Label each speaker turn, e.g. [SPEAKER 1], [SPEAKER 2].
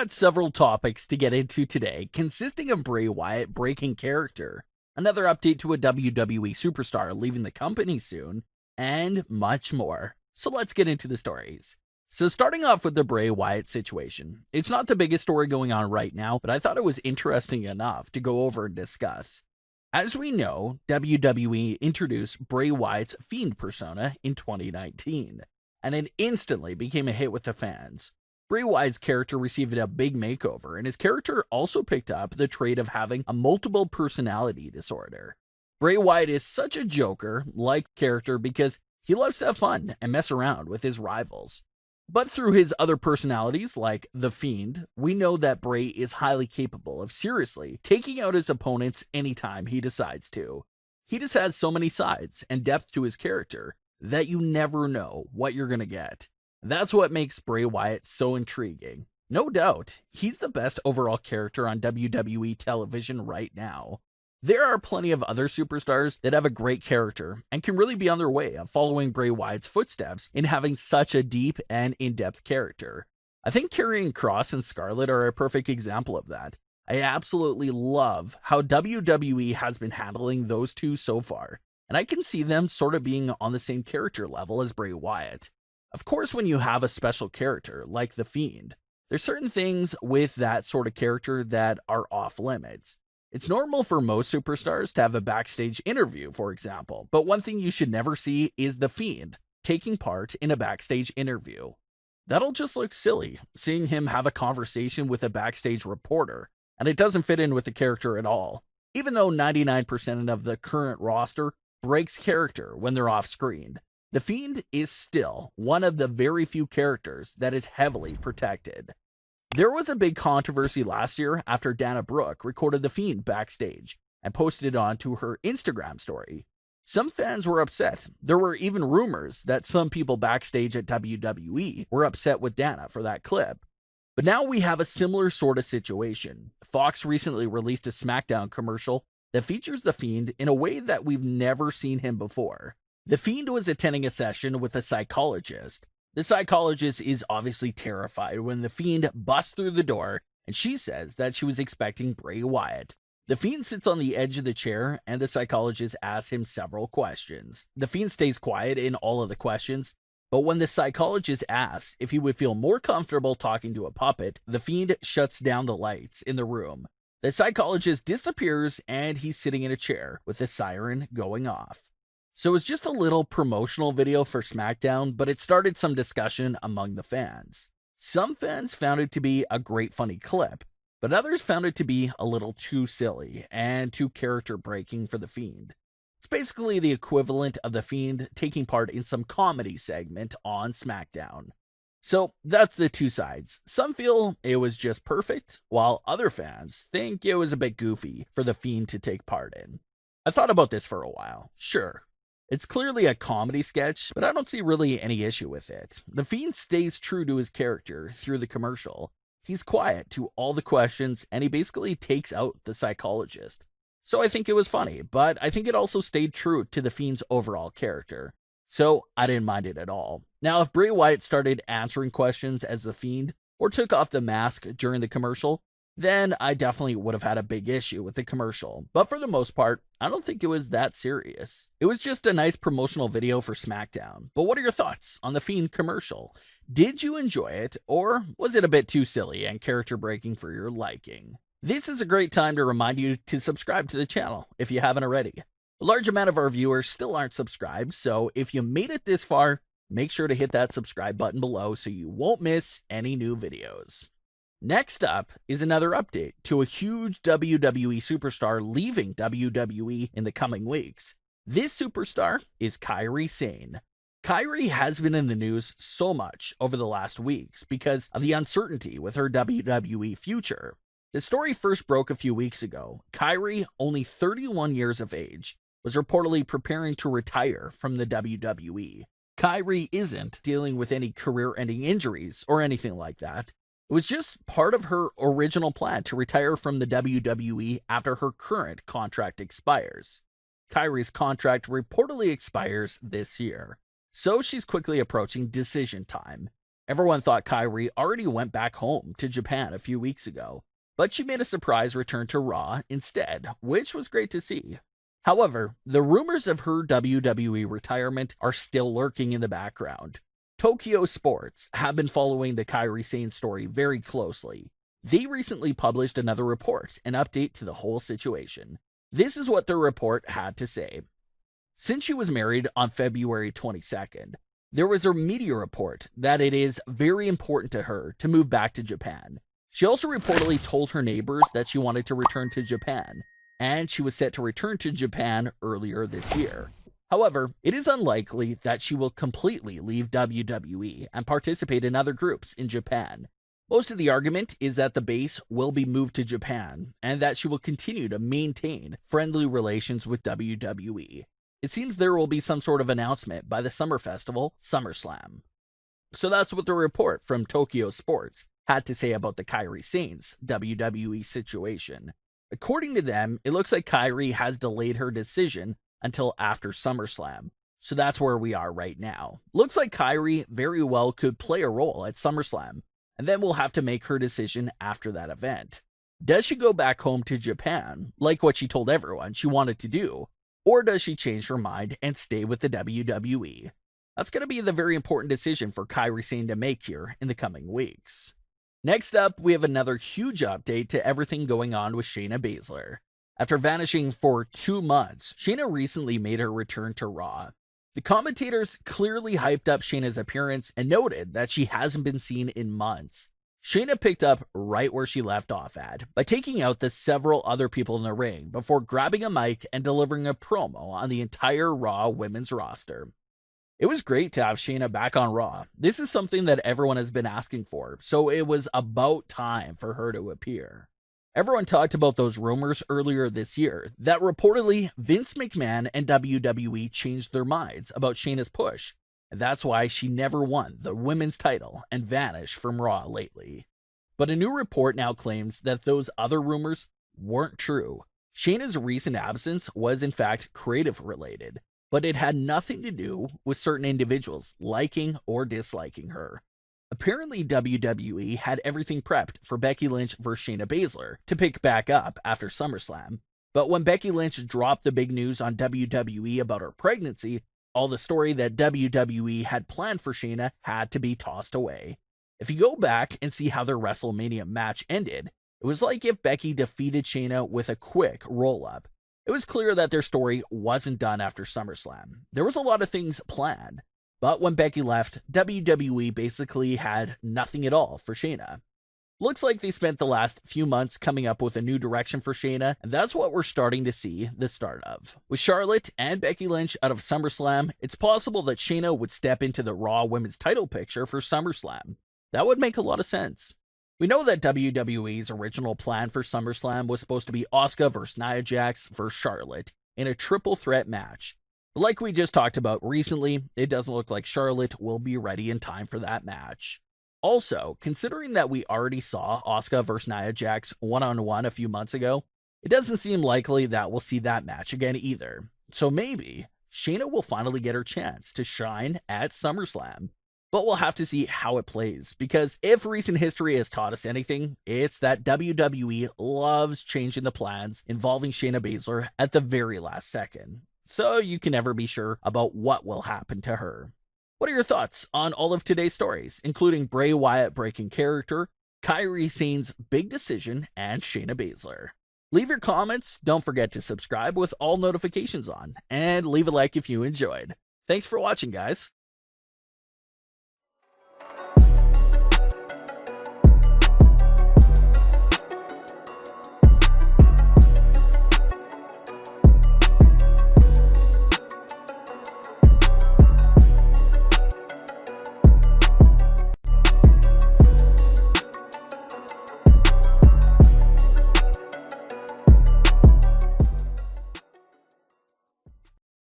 [SPEAKER 1] got several topics to get into today, consisting of Bray Wyatt breaking character, another update to a WWE superstar leaving the company soon, and much more. So let's get into the stories. So starting off with the Bray Wyatt situation, it's not the biggest story going on right now, but I thought it was interesting enough to go over and discuss. As we know, WWE introduced Bray Wyatt's Fiend persona in 2019, and it instantly became a hit with the fans. Bray Wyatt's character received a big makeover, and his character also picked up the trait of having a multiple personality disorder. Bray Wyatt is such a Joker-like character because he loves to have fun and mess around with his rivals. But through his other personalities, like the Fiend, we know that Bray is highly capable of seriously taking out his opponents anytime he decides to. He just has so many sides and depth to his character that you never know what you're going to get. That's what makes Bray Wyatt so intriguing. No doubt, he's the best overall character on WWE television right now. There are plenty of other superstars that have a great character and can really be on their way of following Bray Wyatt's footsteps in having such a deep and in-depth character. I think Karrion Kross and Scarlett are a perfect example of that. I absolutely love how WWE has been handling those two so far, and I can see them sort of being on the same character level as Bray Wyatt. Of course, when you have a special character like the Fiend, there's certain things with that sort of character that are off limits. It's normal for most superstars to have a backstage interview, for example, but one thing you should never see is the Fiend taking part in a backstage interview. That'll just look silly, seeing him have a conversation with a backstage reporter, and it doesn't fit in with the character at all. Even though 99% of the current roster breaks character when they're off screen, the Fiend is still one of the very few characters that is heavily protected. There was a big controversy last year after Dana Brooke recorded the Fiend backstage and posted it onto her Instagram story. Some fans were upset. There were even rumors that some people backstage at WWE were upset with Dana for that clip. But now we have a similar sort of situation. Fox recently released a SmackDown commercial that features the Fiend in a way that we've never seen him before. The Fiend was attending a session with a psychologist. The psychologist is obviously terrified when the Fiend busts through the door, and she says that she was expecting Bray Wyatt. The Fiend sits on the edge of the chair, and the psychologist asks him several questions. The Fiend stays quiet in all of the questions, but when the psychologist asks if he would feel more comfortable talking to a puppet, the Fiend shuts down the lights in the room. The psychologist disappears, and he's sitting in a chair with the siren going off. So it was just a little promotional video for SmackDown, but it started some discussion among the fans. Some fans found it to be a great funny clip, but others found it to be a little too silly and too character breaking for the Fiend. It's basically the equivalent of the Fiend taking part in some comedy segment on SmackDown. So that's the two sides. Some feel it was just perfect, while other fans think it was a bit goofy for the Fiend to take part in. I thought about this for a while. Sure, it's clearly a comedy sketch, but I don't see really any issue with it. The Fiend stays true to his character through the commercial. He's quiet to all the questions, and he basically takes out the psychologist. So I think it was funny, but I think it also stayed true to the Fiend's overall character. So I didn't mind it at all. Now, if Bray Wyatt started answering questions as the Fiend, or took off the mask during the commercial, then I definitely would have had a big issue with the commercial. But for the most part, I don't think it was that serious. It was just a nice promotional video for SmackDown. But what are your thoughts on the Fiend commercial? Did you enjoy it, or was it a bit too silly and character breaking for your liking? This is a great time to remind you to subscribe to the channel if you haven't already. A large amount of our viewers still aren't subscribed, so if you made it this far, make sure to hit that subscribe button below so you won't miss any new videos. Next up is another update to a huge WWE superstar leaving WWE in the coming weeks. This superstar is Kairi Sane. Kairi has been in the news so much over the last weeks because of the uncertainty with her WWE future. The story first broke a few weeks ago. Kairi, only 31 years of age, was reportedly preparing to retire from the WWE. Kairi isn't dealing with any career-ending injuries or anything like that. It was just part of her original plan to retire from the WWE after her current contract expires. Kairi's contract reportedly expires this year, so she's quickly approaching decision time. Everyone thought Kairi already went back home to Japan a few weeks ago, but she made a surprise return to Raw instead, which was great to see. However, the rumors of her WWE retirement are still lurking in the background. Tokyo Sports have been following the Kairi Sane story very closely. They recently published another report, an update to the whole situation. This is what their report had to say. Since she was married on February 22nd, there was a media report that it is very important to her to move back to Japan. She also reportedly told her neighbors that she wanted to return to Japan, and she was set to return to Japan earlier this year. However, it is unlikely that she will completely leave WWE and participate in other groups in Japan. Most of the argument is that the base will be moved to Japan, and that she will continue to maintain friendly relations with WWE. It seems there will be some sort of announcement by the summer festival, SummerSlam. So that's what the report from Tokyo Sports had to say about the Kairi Sane's WWE situation. According to them, it looks like Kairi has delayed her decision until after SummerSlam. So that's where we are right now. Looks like Kairi very well could play a role at SummerSlam, and then we'll have to make her decision after that event. Does she go back home to Japan, like what she told everyone she wanted to do? Or does she change her mind and stay with the WWE? That's going to be the very important decision for Kairi Sane to make here in the coming weeks. Next up, we have another huge update to everything going on with Shayna Baszler. After vanishing for 2 months, Shayna recently made her return to Raw. The commentators clearly hyped up Shayna's appearance and noted that she hasn't been seen in months. Shayna picked up right where she left off at, by taking out the several other people in the ring before grabbing a mic and delivering a promo on the entire Raw women's roster. It was great to have Shayna back on Raw. This is something that everyone has been asking for, so it was about time for her to appear. Everyone talked about those rumors earlier this year that reportedly Vince McMahon and WWE changed their minds about Shayna's push, and that's why she never won the women's title and vanished from Raw lately. But a new report now claims that those other rumors weren't true. Shayna's recent absence was in fact creative related, but it had nothing to do with certain individuals liking or disliking her. Apparently, WWE had everything prepped for Becky Lynch versus Shayna Baszler to pick back up after SummerSlam. But when Becky Lynch dropped the big news on WWE about her pregnancy, all the story that WWE had planned for Shayna had to be tossed away. If you go back and see how their WrestleMania match ended, it was like if Becky defeated Shayna with a quick roll-up. It was clear that their story wasn't done after SummerSlam. There was a lot of things planned. But when Becky left, WWE basically had nothing at all for Shayna. Looks like they spent the last few months coming up with a new direction for Shayna, and that's what we're starting to see the start of. With Charlotte and Becky Lynch out of SummerSlam, it's possible that Shayna would step into the Raw Women's title picture for SummerSlam. That would make a lot of sense. We know that WWE's original plan for SummerSlam was supposed to be Asuka versus Nia Jax versus Charlotte in a triple threat match. Like we just talked about recently, it doesn't look like Charlotte will be ready in time for that match. Also, considering that we already saw Asuka versus Nia Jax one-on-one a few months ago, it doesn't seem likely that we'll see that match again either. So maybe Shayna will finally get her chance to shine at SummerSlam. But we'll have to see how it plays, because if recent history has taught us anything, it's that WWE loves changing the plans involving Shayna Baszler at the very last second. So you can never be sure about what will happen to her. What are your thoughts on all of today's stories, including Bray Wyatt breaking character, Kairi Sane's big decision, and Shayna Baszler? Leave your comments, don't forget to subscribe with all notifications on, and leave a like if you enjoyed. Thanks for watching, guys.